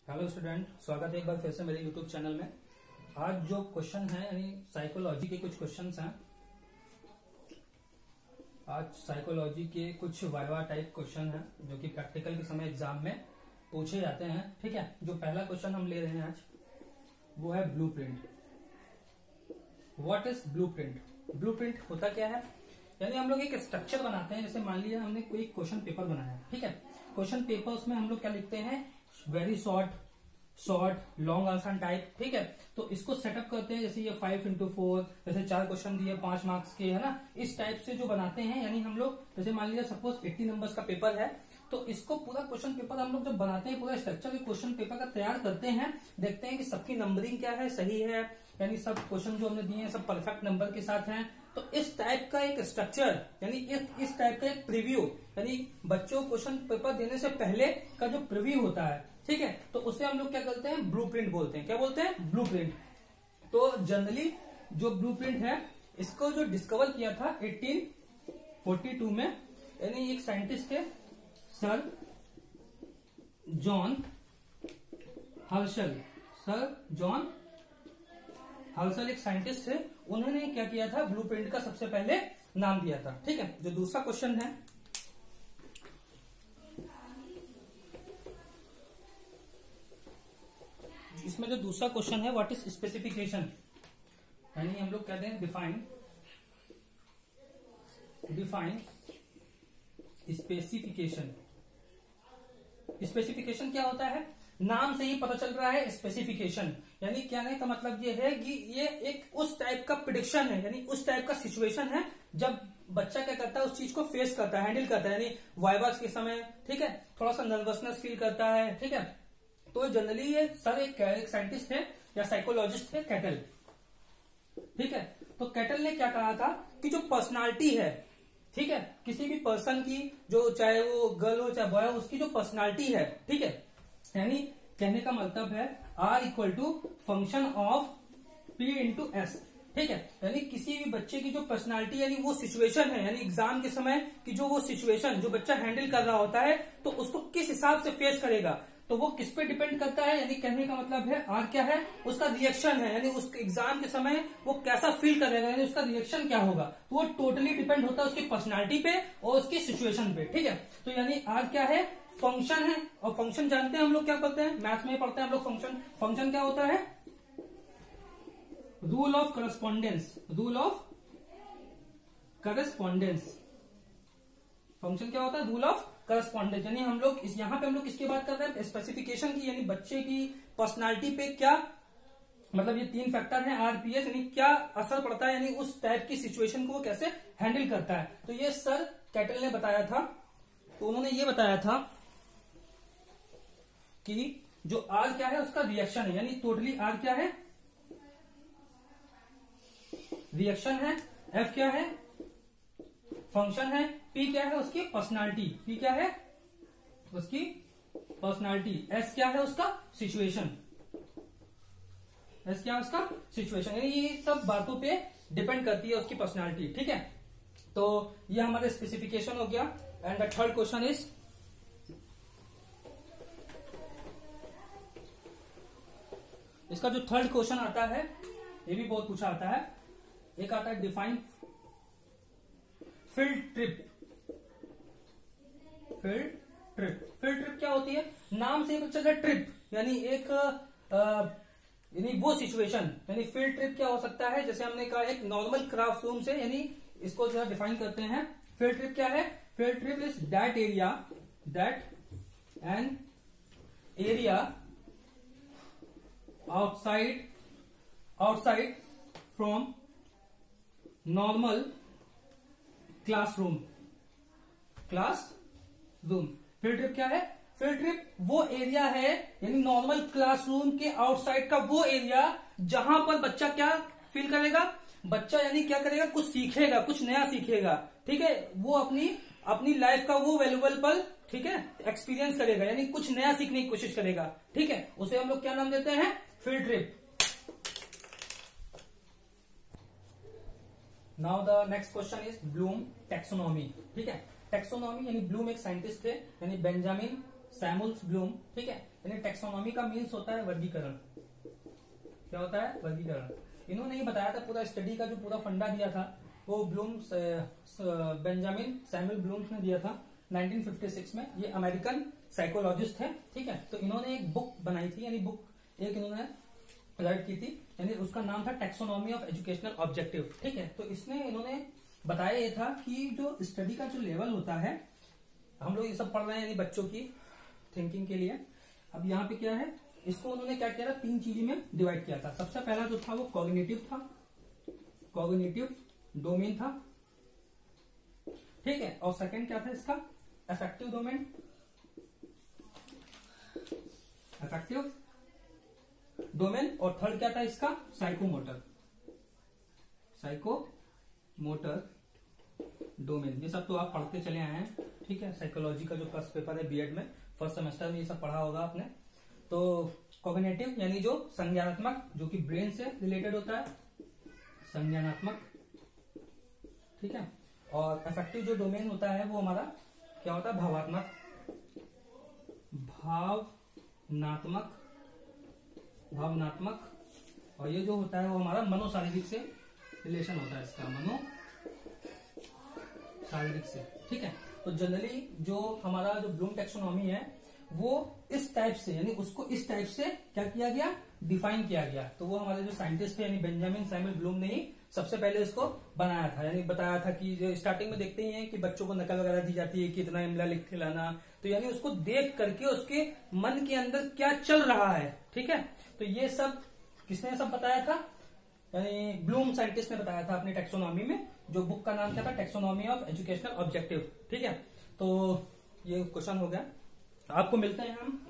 Hello student, स्वागत है एक बार फिर से मेरे यूट्यूब चैनल में। आज जो क्वेश्चन है यानी साइकोलॉजी के कुछ क्वेश्चंस हैं। आज साइकोलॉजी के कुछ वाइवा टाइप क्वेश्चन हैं जो कि प्रैक्टिकल के समय एग्जाम में पूछे जाते हैं। ठीक है, जो पहला क्वेश्चन हम ले रहे हैं आज वो है blueprint. What is blueprint? Blueprint होता क्या है? यानी हम लोग एक स्ट्रक्चर बनाते हैं। जैसे मान लिया हमने कोई क्वेश्चन पेपर बनाया है, ठीक है। क्वेश्चन पेपर उसमें हम लोग क्या लिखते हैं? Very short long answer type, ठीक है। तो इसको सेटअप करते हैं, जैसे ये 5x4, जैसे 4 क्वेश्चन दिए 5 मार्क्स के, है ना। इस टाइप से जो बनाते हैं, यानी हम लोग जैसे मान लिया सपोज 80 नंबर्स का पेपर है, तो इसको पूरा क्वेश्चन पेपर हम लोग जब बनाते हैं, पूरा स्ट्रक्चर क्वेश्चन पेपर का तैयार करते हैं, देखते हैं कि सबकी नंबरिंग क्या है, सही है, यानी सब क्वेश्चन जो हमने दिए हैं सब परफेक्ट नंबर के साथ हैं। तो इस टाइप का एक स्ट्रक्चर, यानी इस टाइप का एक प्रीव्यू, यानी बच्चों क्वेश्चन पेपर देने से पहले का जो प्रीव्यू होता है, ठीक है, तो उसे हम लोग क्या करते हैं? ब्लूप्रिंट बोलते हैं। क्या बोलते हैं? ब्लूप्रिंट। तो जनरली जो ब्लूप्रिंट है, इसको जो डिस्कवर किया था 1842 में, यानी एक साइंटिस्ट थे sir John Herschel. Sir John Herschel एक साइंटिस्ट थे, उन्होंने क्या किया था? ब्लूप्रिंट का सबसे पहले नाम दिया था। ठीक है, जो दूसरा क्वेश्चन है, इसमें जो दूसरा क्वेश्चन है, व्हाट इज स्पेसिफिकेशन, यानी हम लोग कहते हैं डिफाइन स्पेसिफिकेशन। स्पेसिफिकेशन क्या होता है? नाम से ही पता चल रहा है स्पेसिफिकेशन, यानी कहने का मतलब ये है कि ये एक उस टाइप का प्रिडिक्शन है, यानी उस टाइप का सिचुएशन है जब बच्चा क्या करता है, उस चीज को फेस करता है, हैंडल करता है, यानी वाइवास के समय, ठीक है, थोड़ा सा नर्वसनेस फील करता है, ठीक है। तो जनरली ये सर एक साइंटिस्ट थे या साइकोलॉजिस्ट थे, कैटल, ठीक है। तो कैटल ने क्या कहा था कि जो पर्सनालिटी है, ठीक है, किसी भी पर्सन की, जो चाहे वो गर्ल हो चाहे बॉय हो, उसकी जो पर्सनालिटी है, ठीक है, यानी कहने का मतलब है R equal to function of P into S, ठीक है। यानी किसी भी बच्चे की जो पर्सनालिटी, यानी वो सिचुएशन है, यानी एग्जाम के समय की जो वो सिचुएशन जो बच्चा हैंडल कर रहा होता है, तो उसको किस हिसाब से फेस करेगा, तो वो किस पे डिपेंड करता है। यानी कहने का मतलब है R क्या है? उसका रिएक्शन है, यानी उस एग्जाम के समय वो कैसा फील करेगा, यानी उसका रिएक्शन क्या होगा, तो वो टोटली डिपेंड होता है उसकी पर्सनालिटी पे और उसकी सिचुएशन पे, ठीक है। तो यानी R क्या है? फंक्शन है, और फंक्शन जानते हैं हम लोग क्या करते हैं, मैथ्स में पढ़ते हैं हम लोग फंक्शन। फंक्शन क्या होता है? Rule of correspondence. Rule of correspondence. Function क्या होता है? Rule of correspondence. यानी हम लोग यहाँ पे हम लोग किसकी बात कर रहे हैं? स्पेसिफिकेशन की, यानी बच्चे की पर्सनालिटी पे क्या, मतलब ये 3 फैक्टर हैं आरपीएस, यानी क्या असर पड़ता है, यानी उस टाइप की सिचुएशन को वो कैसे हैंडल करता है। तो ये सर कैटल ने बताया था। तो उन्होंने ये बताया था कि जो आर क्या है उसका रिएक्शन है, यानी टोटली आर क्या है? रिएक्शन है। एफ क्या है? फंक्शन है। पी क्या है? उसकी पर्सनालिटी। पी क्या है? उसकी पर्सनालिटी। एस क्या है? उसका सिचुएशन। एस क्या है? उसका सिचुएशन, यानी ये सब बातों पे डिपेंड करती है उसकी पर्सनालिटी, ठीक है। तो ये हमारा स्पेसिफिकेशन हो गया। And the third question is, इसका जो थर्ड क्वेश्चन आता है, ये भी बहुत पूछा आता है। एक आता है define field trip. Field trip क्या होती है? नाम से ही पता चलता है ट्रिप, यानी एक यानी वो सिचुएशन, यानी फील्ड ट्रिप क्या हो सकता है? जैसे हमने कहा एक नॉर्मल क्लासरूम से, यानी इसको जो डिफाइन करते हैं। फील्ड ट्रिप क्या है? Field trip is that an area outside from normal classroom। Field trip क्या है? फील्ड ट्रिप वो एरिया है, यानी नॉर्मल क्लासरूम के आउटसाइड का वो एरिया जहां पर बच्चा क्या फील करेगा? बच्चा यानी क्या करेगा? कुछ सीखेगा, कुछ नया सीखेगा, ठीक है। वो अपनी लाइफ का वो वैल्यूएबल पल, ठीक है, एक्सपीरियंस करेगा, यानी कुछ नया सीखने की कोशिश करेगा, ठीक है। उसे हम लोग क्या नाम देते हैं? Field trip. Now the next question is Bloom taxonomy, ठीक है। टैक्सोनॉमी यानी ब्लूम एक साइंटिस्ट थे, यानी बेंजामिन सैमुअल्स ब्लूम, ठीक है। यानी टेक्सोनॉमी का मीन्स होता है वर्गीकरण। क्या होता है? वर्गीकरण। इन्होंने ये बताया था, पूरा स्टडी का जो पूरा फंडा दिया था वो ब्लूम्स, बेंजामिन सैमुअल ब्लूम्स ने दिया था 1956 में। ये अमेरिकन साइकोलॉजिस्ट है, ठीक है। तो इन्होंने एक बुक बनाई थी, यानी बुक एक इन्होंने राइट की थी, यानी उसका नाम था टेक्सोनॉमी ऑफ एजुकेशनल ऑब्जेक्टिव, ठीक है। तो इसमें इन्होंने बताया ये था कि जो स्टडी का जो लेवल होता है, हम लोग ये सब पढ़ रहे हैं यानी बच्चों की थिंकिंग के लिए। अब यहाँ पे क्या है, इसको उन्होंने क्या किया था, 3 चीजों में डिवाइड किया था। सबसे पहला जो था वो कॉग्निटिव था, कॉग्निटिव डोमेन था, ठीक है। और सेकंड क्या था इसका, अफेक्टिव डोमेन, अफेक्टिव डोमेन। और थर्ड क्या था इसका, साइकोमोटर, साइकोमोटर डोमेन। ये सब तो आप पढ़ते चले आए हैं, ठीक है। साइकोलॉजी का जो फर्स्ट पेपर है बीएड में, फर्स्ट सेमेस्टर में ये सब पढ़ा होगा आपने। तो कॉग्निटिव यानी जो संज्ञानात्मक, जो कि ब्रेन से रिलेटेड होता है, संज्ञानात्मक, ठीक है। और अफेक्टिव जो डोमेन होता है वो हमारा क्या होता है, भावात्मक, भावनात्मक, भावनात्मक। और ये जो होता है वो हमारा मनोशारीरिक से रिलेशन होता है इसका, मनो शारीरिक से, ठीक है। तो जनरली जो हमारा जो ब्लूम टेक्सोनॉमी है वो इस टाइप से, यानी उसको इस टाइप से क्या किया गया, डिफाइन किया गया। तो वो हमारे जो साइंटिस्ट थे यानी बेंजामिन सैमुअल ब्लूम ने ही सबसे पहले इसको बनाया था, यानी बताया था कि जो स्टार्टिंग में देखते ही हैं कि बच्चों को नकल वगैरह दी जाती है कि इतना इमला लिख के लाना, तो यानी उसको देख करके उसके मन के अंदर क्या चल रहा है, ठीक है। तो ये सब किसने सब बताया था, यानी ब्लूम साइंटिस्ट ने बताया था अपनी टेक्सोनॉमी में, जो बुक का नाम क्या था, टेक्सोनॉमी ऑफ एजुकेशनल ऑब्जेक्टिव, ठीक है। तो ये क्वेश्चन हो गया। आपको मिलते हैं हम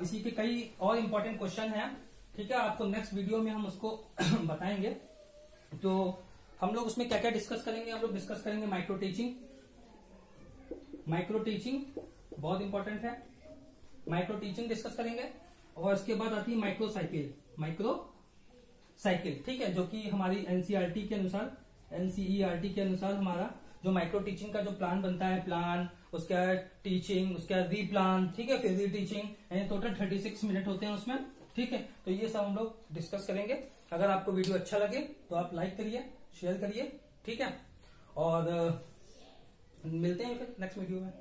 इसी के कई और इंपॉर्टेंट क्वेश्चन हैं, ठीक है। आपको नेक्स्ट वीडियो में हम उसको बताएंगे। तो हम लोग उसमें क्या क्या डिस्कस करेंगे, हम लोग डिस्कस करेंगे माइक्रो टीचिंग, माइक्रो टीचिंग बहुत इंपॉर्टेंट है, माइक्रो टीचिंग डिस्कस करेंगे। और इसके बाद आती है माइक्रो साइकिल, माइक्रो साइकिल, ठीक है, जो कि हमारी एनसीईआरटी के अनुसार, एनसीईआरटी के अनुसार हमारा जो माइक्रो टीचिंग का जो प्लान बनता है, प्लान, उसका टीचिंग, उसका रीप्लान, ठीक है, फिर रीटीचिंग, यानी टोटल 36 मिनट होते हैं उसमें, ठीक है। तो ये सब हम लोग डिस्कस करेंगे। अगर आपको वीडियो अच्छा लगे तो आप लाइक करिए, शेयर करिए, ठीक है। और मिलते हैं फिर नेक्स्ट वीडियो में।